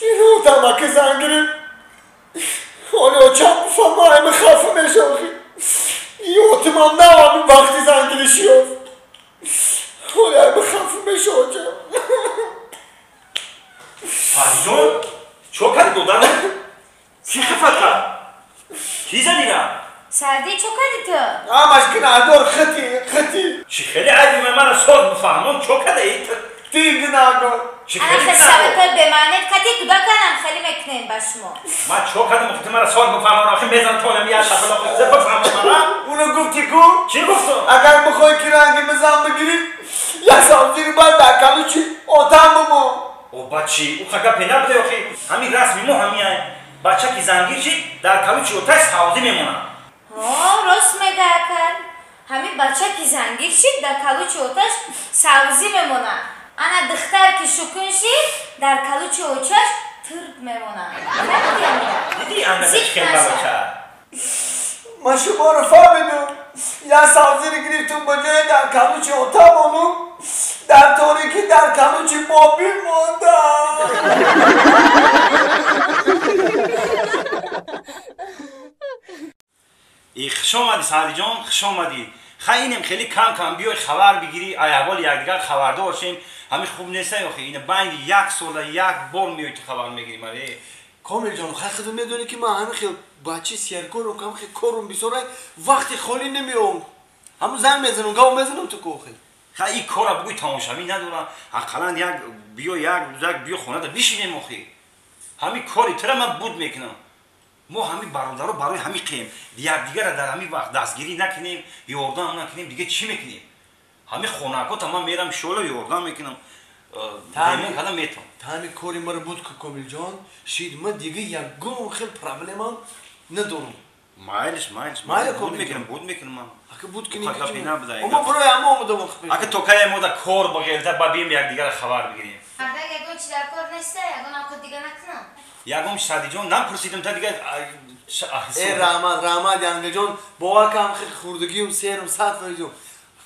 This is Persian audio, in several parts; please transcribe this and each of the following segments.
اینو تمکه زنگیری حالا چند بفهم همه خفه میشه یه اتمام نه همین وقتی زنگیری شیاف حالا همه خفه میشه فرزون چو کردی دودانه؟ کی خفت کرد؟ کی زدیدم؟ سعدی چو کردی تو؟ همش گناهدار خطی چی خیلی عجیبه من سوال بفهمم چو کرده ای؟ تی گناهدار چی انا خیلی خسابت گناهدار؟ بمانت کتی کدا کنم خیلی مکنین باشمو من چو کردم وقتی من سوال بفهمم آخه میزن طولم یه شفل آخه بفهمم من اونو گفتی کو؟ چی گفتم؟ اگر بخوای که رنگی بزن بگیری یه سالگیری باید در کلو چی؟ آتم بما او بچی او خگه پی نبوده آخه همین رسمی مو همی های بچه که زنگیر شید در کلوچی اوتش سعودی میمونن راست میگه اکل همین بچه که زنگیر شید در کلوچ اوتش سوزی میمونن انا دختر که شکون شید در کلوچ اوتش ترد میمونن دیدی انگه تشکیل بچه من شما رو فهمیدم یه سبزی گرفتم با جای در کلوچ اتم اونو در تاریکی در کلوچ بابی موندم ای خوش آمدی سعدی جان خوش آمدی خیلی خیلی کم بیای خبر بگیری احوال یکدیگر خبردار باشیم همین خوب نیست آخه این بین یک سال یک بار میای تو خبر میگیری مری کامل جان خیلی خودم میدونی که من همه خیلی بچه سیرکارم که خیلی کارم بیساره وقتی خالی نمیام همون زن میزنم گاو میزنم تو کوخی خیلی کارا بگوی تماشامی ندارم حقلا یک بیا خونه دا بشینیم آخه همین کاری ترا من بود میکنم ما همین برادرها برای همین قیم دیگر در همین وقت دستگیری نکنیم یاردن نکنیم دیگه چی میکنیم همین خونکا تمام میرم شولا یاردن میکنم همین کدام میتونم همین کاری مرا بود که کامل جان شید من دیگه یک گم خیلی پرابلم ندارم مایلش بود میکنم من اگه بود که خدا پینا بدهید. اما برای همه آمده وقت اگه تو که ما در کار بگیرد با بیم یک دیگر خبر بگیریم مرده یگون چی در کار نیسته یگون هم خود دیگه نکنم یگم سعدی جان نپرسیدم تا دیگه ای رحمت ینگه جان با کم خیلی خوردگیم سیرم ساعت فریدم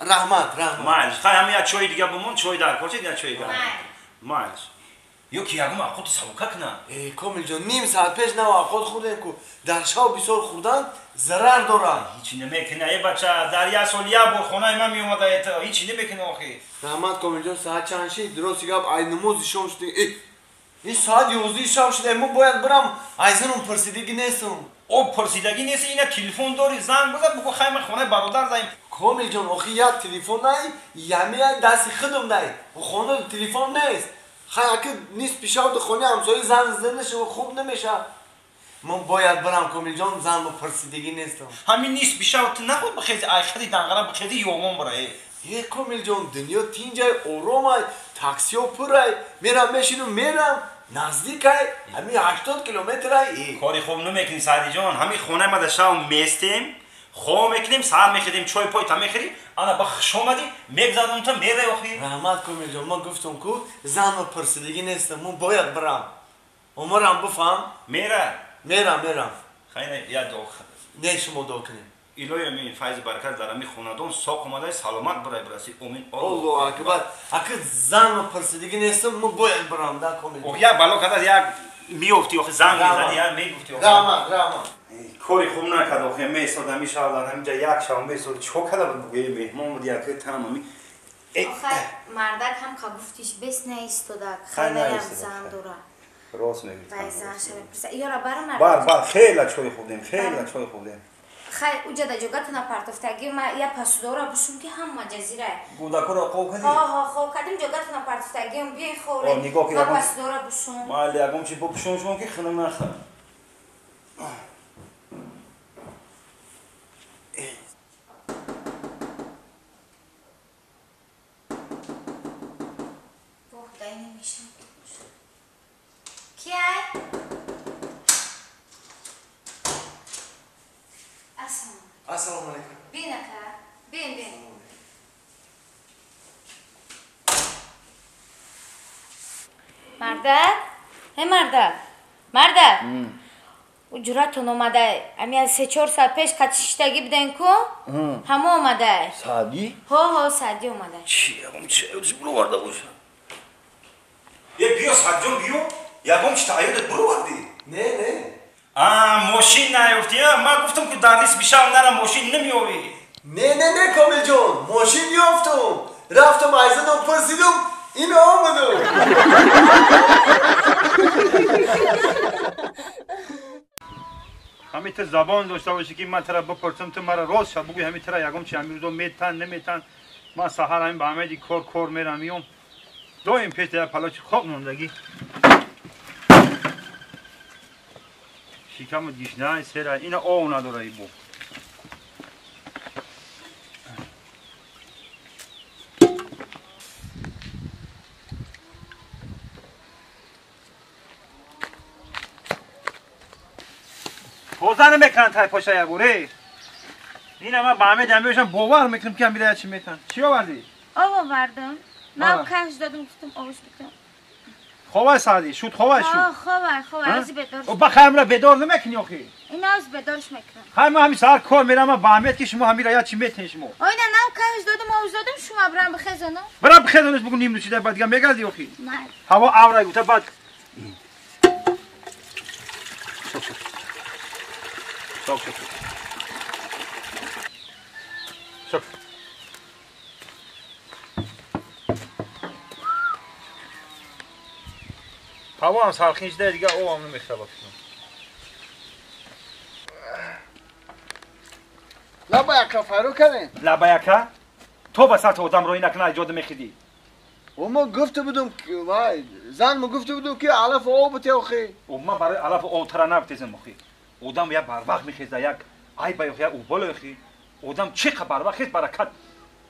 رحمت مایلش خواهی همین یک چای دیگه بمون چای در کار چه دیگه چای در مایلش یو که یگم خود سبکه کنه ای کامل جان نیم ساعت پیش نه خود خوردن که در شب بسیار خوردن ضرر دارن هیچی نمیکنه ای بچه در یک سال یک بار خونه من میومده هیچی نمیکنه آخه رحمت کامل جان ساعت چند شید درست گپ ای نماز شام شده این ساعت 11 شب شده ما باید برم ایزنم پرسیدگی نیستم او پرسیدگی نیست اینا تلفن داری زنگ بزن بگو خیلی خونه برادر زاییم کامل جان آخه یک تلفن نه یعنی دست خودم نه خونه تلفن نیست خیلی نیست پیشاوت خونه همسایه زن زده نشه و خوب نمیشه من باید برم کامل جان زن با پرسیدگی نیستم همین نیست بیشتر نخود بخیزی خیلی دنگرم بخیزی یومون برای یه کامل جان دنیا تین جای آرام تاکسی ها پر میرم میشینم میرم نزدیک همین 80 کیلومتر کاری خوب نمیکنی سعدی جان همین خونه ما در شام میستیم خواه میکنیم سر میخیدیم چای پای تا میخیریم انا بخش اومدی میگذادم تا میره آخی رحمت کامل جان من گفتم که زن و پرسیدگی نیستم من باید برم عمرم بفهم میرم خیلی یاد دو نه شما دو کنیم الهی امین فیض برکت در همین خاندان ساق اومده سلامت برای برسی امین الله اکبر اگه زن و پرسیدگی نیستم من باید برم در کامل او یا بالا کدر یک میافتی آخه زنگ میزدی یا میگفتی رحمت کاری خوب نکرد آخه میستاد همیشه آدم همینجا یک شب میستاد چو کرده بود بگویه مهمان بود یک تمامی آخه مردک هم که گفتیش بس نیستوده خیلی هم زن دوره راست میگی وای زن شده پرسه یارا برم بار خیلی چای خوردیم خیلی اوجا در جوگتنا پرتفتگی ما یا پسودورا بشون که هم مجازیره گودکو را خوب کردی؟ خوب کردیم جوگتنا پرتفتگی هم بیای خوره ما پسودورا بشون ما لیگم چی بپشون شما که خنم نخواه خدای نمیشه کیه؟ السلام علیکم بین اکا بین مرده او جراتون اومده امی از 3-4 ساعت پیش کتشتگی بدن کو همه اومده سعدی؟ ها سعدی اومده چی اون چه برو ورده باشه یکم چی تایید برو وردی نه ماشین نیفتی ما گفتم که در لیست بیشتر نرم ماشین نمیوی نه کامل جان ماشین یافتم رفتم عیزدم پرسیدم این آمدم همین زبان داشته باشی که من ترا بپرسم تو مرا راست شد بگوی همین ترا یکم چی امروز میتن نمیتن من سحر همین با همه کار میرم میام دویم پیش در پلاچ خواب نوندگی شکم دیشنه سره این آو نداره ای بو توزن میکنن تای پاشه یگوره این همه با همه جمعیشم باور میکنم که هم چی میتن چی آوردی؟ آب آوردم نو کش دادم گفتم آبش بکنم خواه سعدی شد خواه شد خواه ازی بدارش و بخیر بدار نمیکنی آخی این از بدارش میکنم همه همی سهر کار میرم با همه که شما همی را یاد چی میتنی شما آینه نو کش دادم آبش دادم شما برم بخزنم برام بخزنش بگو نیم نوشیده بعد دیگه میگردی آخی نه هوا آورای گوته بعد شک هوا هم سرخینش ده دیگه او هم نمیخواه بکنم لبا یک فرو کنه لبا یکه تو به سطح آدم روی نکنه ایجاد میخیدی و ما گفته بودم وای زن ما گفته بودم که علف آب بته آخی و ما برای علف آتره نبتیزم مخی آدم یک بر وقت میخیزه یک ای بیخی او بالا اخی آدم چه بر وقت خیز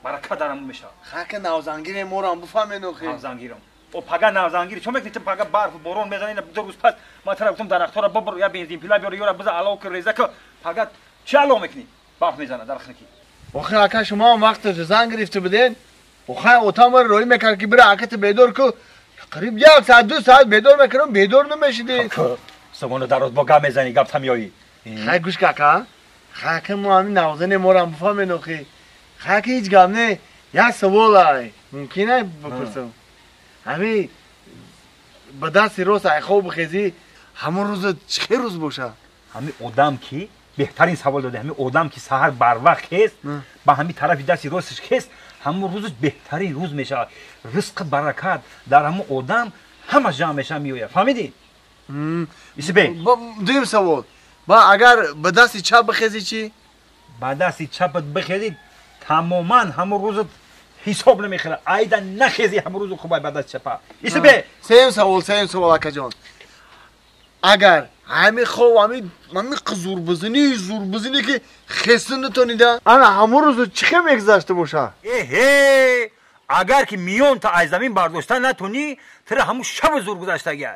برکت درمون میشه خاک نوزنگیر مورم بفهمین آخی نوزنگیرم و پگه نوزنگیری چون میکنی تو پگه برف و بارون میزنی دو روز پس ما ترا گفتم درختها را ببر یا بنزین پیلا بیار یا بذار علاو که ریزه که پگه چه علاو میکنی برف میزنه درخت نکی آخی اکا شما هم وقت زن گرفته بدین آخی اوتام رو روی میکرد که بره اکت بیدار که قریب 1 ساعت 2 ساعت بیدار میکنم بیدار نمیشیدی سمون در روز با گم میزنی گپ تمیایی خاک گوش کاکا خاک ما همین نوزن مورم بفهمین آخی خاک هیچ گم نه یک سوال های ممکنه بپرسم همین به دست روز ای خواب بخیزی همون روز چه روز باشه همین آدم کی بهترین سوال داده همین آدم که سحر بر وقت هست با همین طرفی دستی راستش هست همون روز بهترین روز میشه رزق برکت در همون آدم همه جمع میشه میوید فهمیدی بیسی به دویم سوال با اگر به دستی چپ بخیزی چی با دستی چپت بخیزی تماما همون روز حساب نمیخوره ایدا نخیزی همون روز خوبه به دست چپه بیسی به سیم سوال اکا جان اگر همین خواب همین زور بزنی که خسته نتونیده انا همون روز چه میگذشته باشه اگر که میون تا از زمین برداشتن نتونی تر همون شب زور گذشته گه